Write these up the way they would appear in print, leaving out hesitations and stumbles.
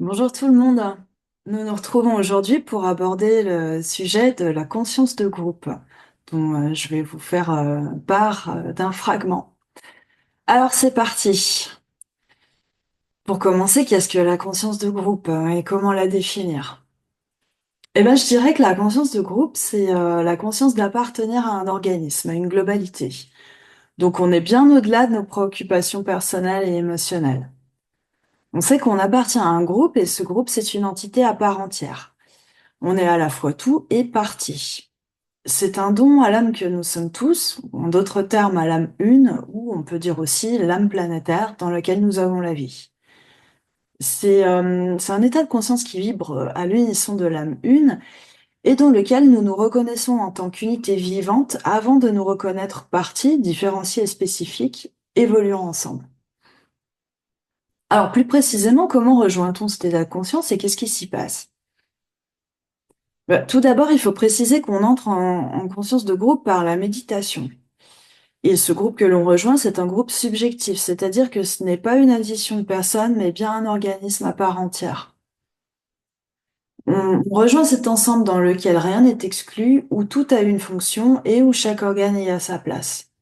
Bonjour tout le monde. Nous nous retrouvons aujourd'hui pour aborder le sujet de la conscience de groupe, dont je vais vous faire part d'un fragment. Alors c'est parti. Pour commencer, qu'est-ce que la conscience de groupe et comment la définir? Eh ben, je dirais que la conscience de groupe, c'est la conscience d'appartenir à un organisme, à une globalité. Donc on est bien au-delà de nos préoccupations personnelles et émotionnelles. On sait qu'on appartient à un groupe et ce groupe, c'est une entité à part entière. On est à la fois tout et partie. C'est un don à l'âme que nous sommes tous, en d'autres termes à l'âme une, ou on peut dire aussi l'âme planétaire dans laquelle nous avons la vie. C'est un état de conscience qui vibre à l'unisson de l'âme une et dans lequel nous nous reconnaissons en tant qu'unité vivante avant de nous reconnaître partie, différenciée et spécifique, évoluant ensemble. Alors plus précisément, comment rejoint-on cet état de conscience et qu'est-ce qui s'y passe? Tout d'abord, il faut préciser qu'on entre en conscience de groupe par la méditation. Et ce groupe que l'on rejoint, c'est un groupe subjectif, c'est-à-dire que ce n'est pas une addition de personnes, mais bien un organisme à part entière. On rejoint cet ensemble dans lequel rien n'est exclu, où tout a une fonction et où chaque organe y a sa place.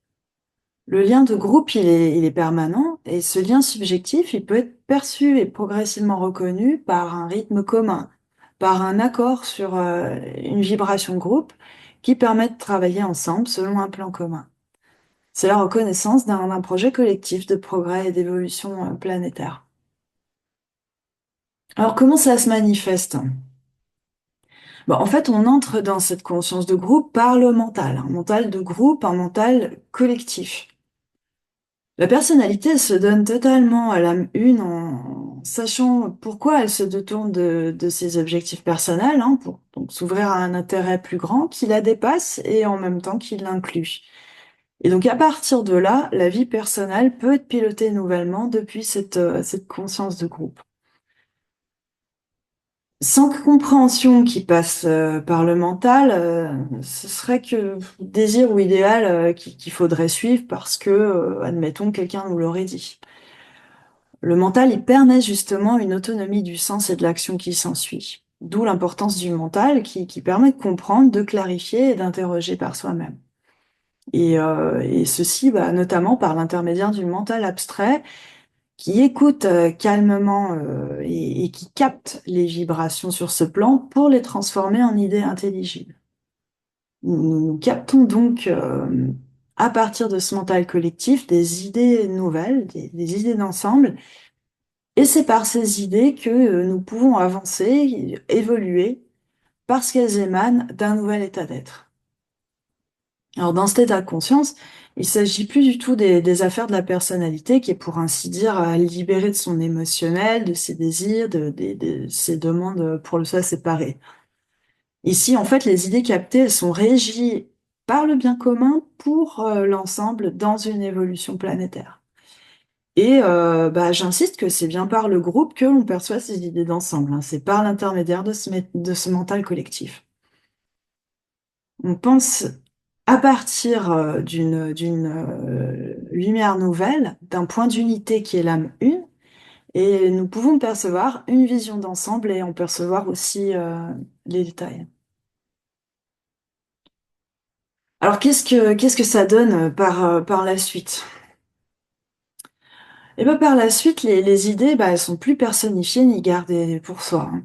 Le lien de groupe, il est permanent, et ce lien subjectif, il peut être perçu et progressivement reconnu par un rythme commun, par un accord sur une vibration de groupe qui permet de travailler ensemble selon un plan commun. C'est la reconnaissance d'un projet collectif de progrès et d'évolution planétaire. Alors comment ça se manifeste? Bon, en fait, on entre dans cette conscience de groupe par le mental, un mental de groupe, un mental collectif. La personnalité elle se donne totalement à l'âme une en sachant pourquoi elle se détourne de ses objectifs personnels, hein, pour donc s'ouvrir à un intérêt plus grand qui la dépasse et en même temps qui l'inclut. Et donc à partir de là, la vie personnelle peut être pilotée nouvellement depuis cette conscience de groupe. Sans compréhension qui passe par le mental, ce serait que désir ou idéal qu'il faudrait suivre parce que, admettons, quelqu'un nous l'aurait dit. Le mental, il permet justement une autonomie du sens et de l'action qui s'ensuit. D'où l'importance du mental qui permet de comprendre, de clarifier et d'interroger par soi-même. Et ceci, notamment par l'intermédiaire du mental abstrait qui écoute calmement et qui capte les vibrations sur ce plan pour les transformer en idées intelligibles. Nous captons donc à partir de ce mental collectif des idées nouvelles, des idées d'ensemble, et c'est par ces idées que nous pouvons avancer, évoluer, parce qu'elles émanent d'un nouvel état d'être. Alors dans cet état de conscience, il s'agit plus du tout des affaires de la personnalité qui est pour ainsi dire libérée de son émotionnel, de ses désirs, de ses demandes pour le soi séparé. Ici, en fait, les idées captées, elles sont régies par le bien commun pour l'ensemble dans une évolution planétaire. Et j'insiste que c'est bien par le groupe que l'on perçoit ces idées d'ensemble, hein. C'est par l'intermédiaire de ce mental collectif. On pense à partir d'une lumière nouvelle, d'un point d'unité qui est l'âme une, et nous pouvons percevoir une vision d'ensemble et en percevoir aussi les détails. Alors qu'est-ce que ça donne par la suite? Et ben par la suite, les idées, elles sont plus personnifiées ni gardées pour soi, hein.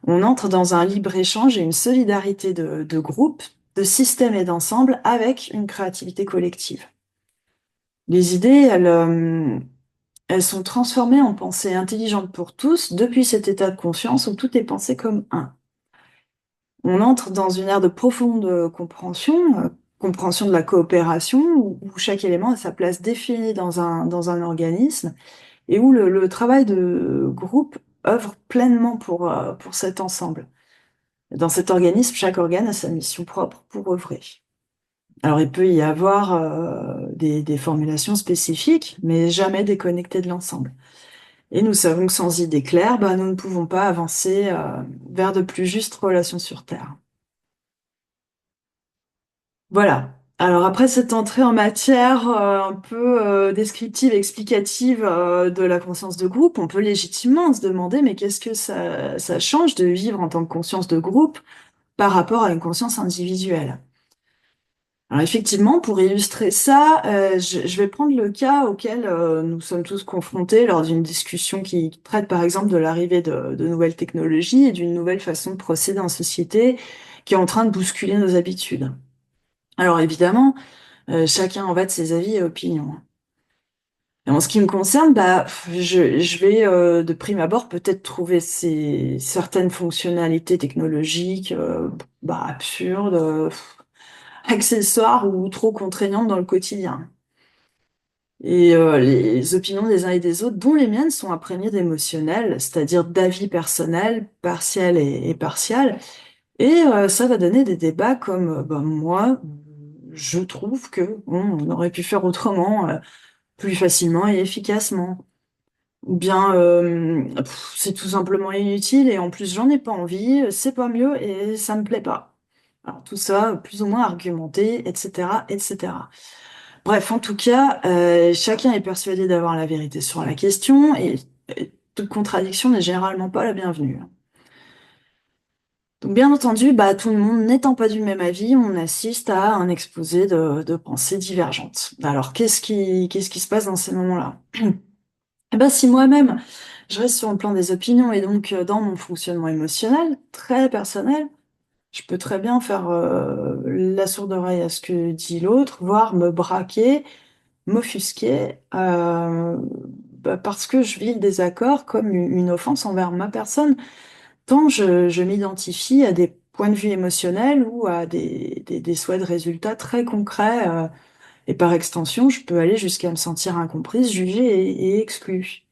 On entre dans un libre-échange et une solidarité de groupe, de système et d'ensemble avec une créativité collective. Les idées, elles sont transformées en pensées intelligentes pour tous depuis cet état de conscience où tout est pensé comme un. On entre dans une ère de profonde compréhension, compréhension de la coopération, où chaque élément a sa place définie dans un organisme et où le travail de groupe œuvre pleinement pour cet ensemble. Dans cet organisme, chaque organe a sa mission propre pour œuvrer. Alors, il peut y avoir des formulations spécifiques, mais jamais déconnectées de l'ensemble. Et nous savons que sans idée claire, nous ne pouvons pas avancer vers de plus justes relations sur Terre. Voilà. Alors après cette entrée en matière un peu descriptive, explicative de la conscience de groupe, on peut légitimement se demander mais qu'est-ce que ça change de vivre en tant que conscience de groupe par rapport à une conscience individuelle? Alors effectivement, pour illustrer ça, je vais prendre le cas auquel nous sommes tous confrontés lors d'une discussion qui traite par exemple de l'arrivée de nouvelles technologies et d'une nouvelle façon de procéder en société qui est en train de bousculer nos habitudes. Alors évidemment, chacun en va de ses avis et opinions. Et en ce qui me concerne, bah, je vais de prime abord peut-être trouver certaines fonctionnalités technologiques bah, absurdes, accessoires ou trop contraignantes dans le quotidien. Et les opinions des uns et des autres, dont les miennes, sont imprégnées d'émotionnel, c'est-à-dire d'avis personnels, partiels et partials. Et ça va donner des débats comme bah, moi, je trouve que on aurait pu faire autrement, plus facilement et efficacement. Ou bien c'est tout simplement inutile et en plus j'en ai pas envie, c'est pas mieux et ça me plaît pas. Alors tout ça, plus ou moins argumenté, et cetera, et cetera. Bref, en tout cas, chacun est persuadé d'avoir la vérité sur la question et toute contradiction n'est généralement pas la bienvenue. Donc bien entendu, bah, tout le monde n'étant pas du même avis, on assiste à un exposé de pensées divergentes. Alors qu'est-ce qui se passe dans ces moments-là? Eh ben, si moi-même, je reste sur le plan des opinions et donc dans mon fonctionnement émotionnel, très personnel, je peux très bien faire la sourde oreille à ce que dit l'autre, voire me braquer, m'offusquer, bah, parce que je vis le désaccord comme une offense envers ma personne, tant je m'identifie à des points de vue émotionnels ou à des souhaits de résultats très concrets, et par extension, je peux aller jusqu'à me sentir incomprise, jugée et exclue.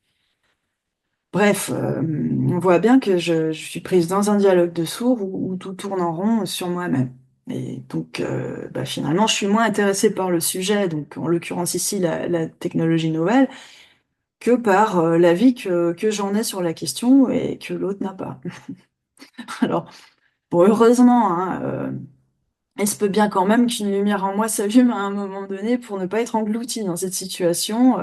Bref, on voit bien que je suis prise dans un dialogue de sourds où tout tourne en rond sur moi-même. Et donc, bah, finalement, je suis moins intéressée par le sujet, donc en l'occurrence ici la technologie nouvelle, que par l'avis que j'en ai sur la question et que l'autre n'a pas. Alors, bon, heureusement, hein, il se peut bien quand même qu'une lumière en moi s'allume à un moment donné pour ne pas être engloutie dans cette situation.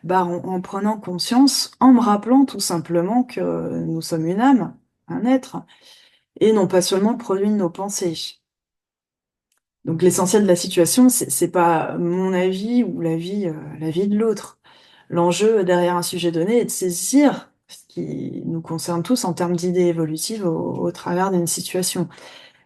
Bah, en prenant conscience, en me rappelant tout simplement que nous sommes une âme, un être, et non pas seulement le produit de nos pensées. Donc l'essentiel de la situation, c'est pas mon avis ou l'avis de l'autre. L'enjeu derrière un sujet donné est de saisir ce qui nous concerne tous en termes d'idées évolutives au travers d'une situation.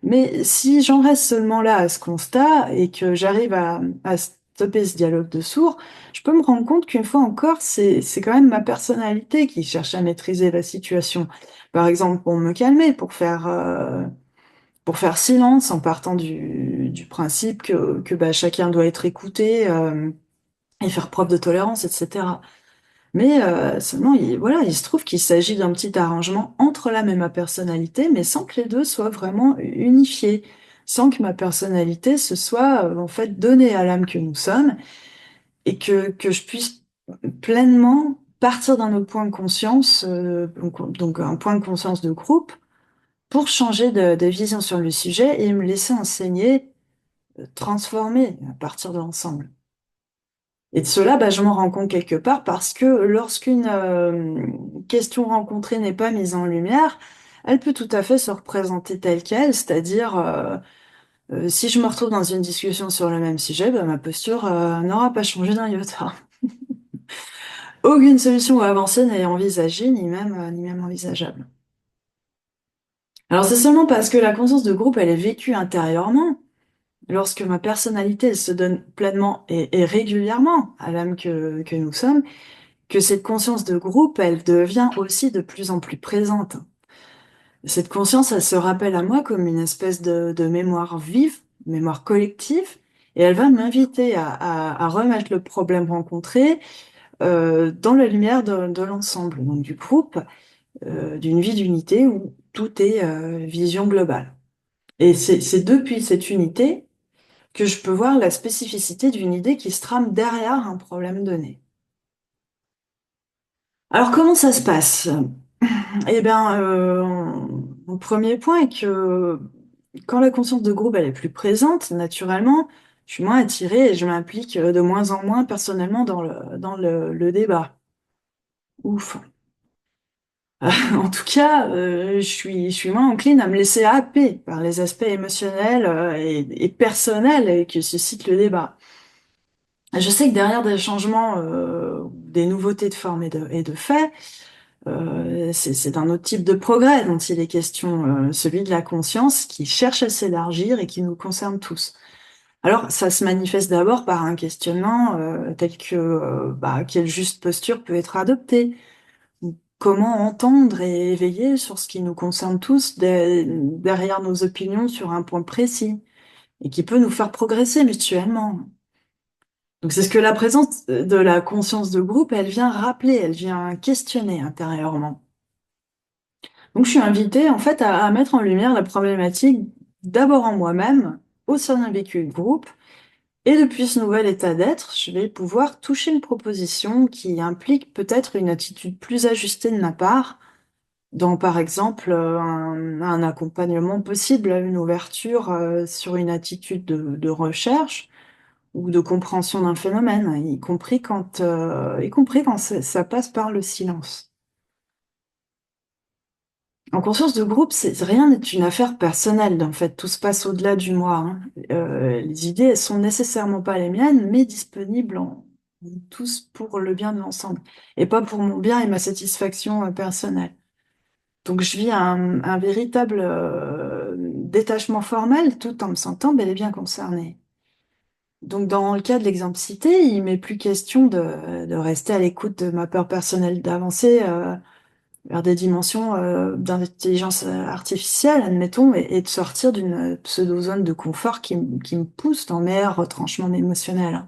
Mais si j'en reste seulement là à ce constat et que j'arrive à stopper ce dialogue de sourds, je peux me rendre compte qu'une fois encore, c'est quand même ma personnalité qui cherche à maîtriser la situation. Par exemple, pour me calmer, pour faire silence en partant du principe que bah, chacun doit être écouté et faire preuve de tolérance, etc. Mais seulement, voilà, il se trouve qu'il s'agit d'un petit arrangement entre l'âme et ma personnalité, mais sans que les deux soient vraiment unifiés, sans que ma personnalité se soit en fait donnée à l'âme que nous sommes, et que je puisse pleinement partir d'un autre point de conscience, donc un point de conscience de groupe, pour changer de vision sur le sujet et me laisser enseigner, transformer à partir de l'ensemble. Et de cela, bah, je m'en rends compte quelque part parce que lorsqu'une question rencontrée n'est pas mise en lumière, elle peut tout à fait se représenter telle qu'elle, c'est-à-dire si je me retrouve dans une discussion sur le même sujet, bah, ma posture n'aura pas changé d'un iota. Aucune solution avancée n'est envisagée, ni même envisageable. Alors c'est seulement parce que la conscience de groupe, elle est vécue intérieurement, lorsque ma personnalité elle se donne pleinement et régulièrement à l'âme que nous sommes, que cette conscience de groupe, elle devient aussi de plus en plus présente. Cette conscience, elle se rappelle à moi comme une espèce de mémoire vive, mémoire collective, et elle va m'inviter à remettre le problème rencontré dans la lumière de l'ensemble, donc du groupe, d'une vie d'unité où tout est vision globale. Et c'est depuis cette unité que je peux voir la spécificité d'une idée qui se trame derrière un problème donné. Alors comment ça se passe? Eh bien, mon premier point est que Quand la conscience de groupe elle est plus présente, naturellement, je suis moins attirée et je m'implique de moins en moins personnellement dans le débat. Ouf. En tout cas, je suis moins encline à me laisser happer par les aspects émotionnels et personnels que suscite le débat. Je sais que derrière des changements, des nouveautés de forme et de fait, c'est d'un autre type de progrès dont il est question, celui de la conscience qui cherche à s'élargir et qui nous concerne tous. Alors, ça se manifeste d'abord par un questionnement, tel que, quelle juste posture peut être adoptée? Ou comment entendre et éveiller sur ce qui nous concerne tous derrière nos opinions sur un point précis et qui peut nous faire progresser mutuellement? Donc c'est ce que la présence de la conscience de groupe, elle vient rappeler, elle vient questionner intérieurement. Donc je suis invitée en fait à mettre en lumière la problématique d'abord en moi-même, au sein d'un vécu de groupe, et depuis ce nouvel état d'être, je vais pouvoir toucher une proposition qui implique peut-être une attitude plus ajustée de ma part, dans par exemple un accompagnement possible, une ouverture sur une attitude de recherche ou de compréhension d'un phénomène, y compris quand ça passe par le silence. En conscience de groupe, rien n'est une affaire personnelle, en fait, tout se passe au-delà du moi, hein. Les idées, elles sont nécessairement pas les miennes, mais disponibles en tous pour le bien de l'ensemble et pas pour mon bien et ma satisfaction, personnelle. Donc je vis un véritable, détachement formel, tout en me sentant bel et bien concernée. Donc dans le cas de l'exemple cité, il m'est plus question de rester à l'écoute de ma peur personnelle, d'avancer, vers des dimensions, d'intelligence, artificielle, admettons, et de sortir d'une pseudo-zone de confort qui me pousse dans mes retranchements émotionnels.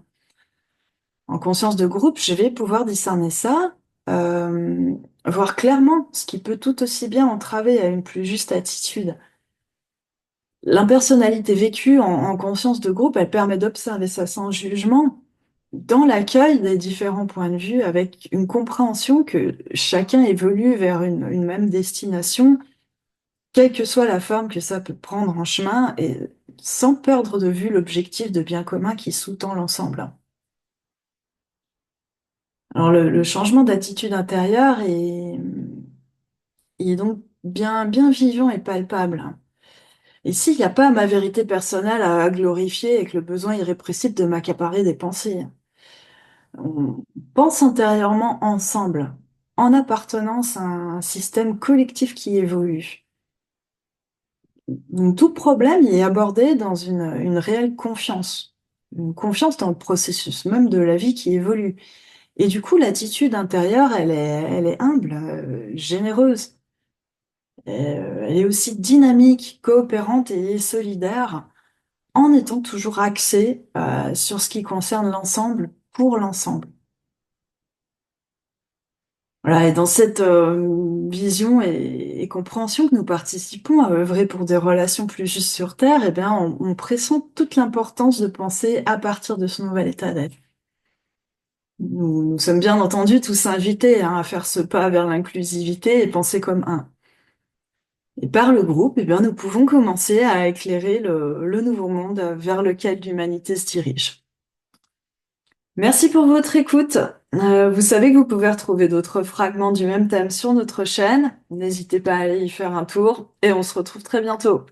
En conscience de groupe, je vais pouvoir discerner ça, voir clairement ce qui peut tout aussi bien entraver à une plus juste attitude. L'impersonnalité vécue en conscience de groupe, elle permet d'observer ça sans jugement, dans l'accueil des différents points de vue, avec une compréhension que chacun évolue vers une même destination, quelle que soit la forme que ça peut prendre en chemin, et sans perdre de vue l'objectif de bien commun qui sous-tend l'ensemble. Alors le changement d'attitude intérieure est donc bien vivant et palpable. Et s'il n'y a pas ma vérité personnelle à glorifier avec le besoin irrépressible de m'accaparer des pensées, on pense intérieurement ensemble, en appartenance à un système collectif qui évolue. Donc tout problème y est abordé dans une réelle confiance. Une confiance dans le processus même de la vie qui évolue. Et du coup, l'attitude intérieure, elle est humble, généreuse. Elle est aussi dynamique, coopérante et solidaire, en étant toujours axée sur ce qui concerne l'ensemble, pour l'ensemble. Voilà, et dans cette vision et compréhension que nous participons à œuvrer pour des relations plus justes sur Terre, eh bien, on pressent toute l'importance de penser à partir de ce nouvel état d'être. Nous sommes bien entendu tous invités, hein, à faire ce pas vers l'inclusivité et penser comme un. Et par le groupe, eh bien, nous pouvons commencer à éclairer le nouveau monde vers lequel l'humanité se dirige. Merci pour votre écoute. Vous savez que vous pouvez retrouver d'autres fragments du même thème sur notre chaîne. N'hésitez pas à aller y faire un tour et on se retrouve très bientôt.